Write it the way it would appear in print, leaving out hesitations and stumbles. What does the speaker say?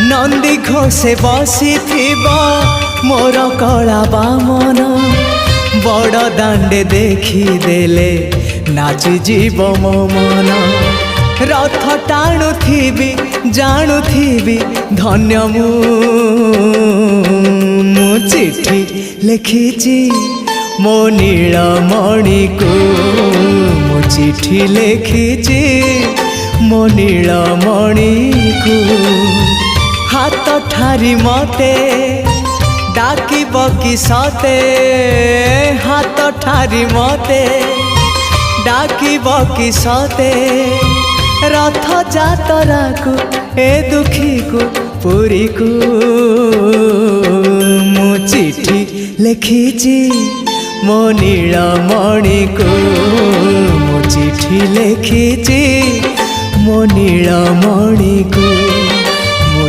नंदी घोषे बसी मोर कला बामन बड़ दांडे देखी देले नाची जीव मो मन रथ टाणु थी जानु थी धन्य मु चिट्ठी लिखिची मो नीलमणि को मु चिट्ठी लिखिची मो नीलमणि को हाथ ठारी मते डाकी बकी सते हाथ ठारी मते डाकी बकी सते रथ जातरा को ए दुखी को पुरी को मु चिट्ठी लिखिची मो नीलमणि को मु चिट्ठी लिखिची मो नीलमणि को।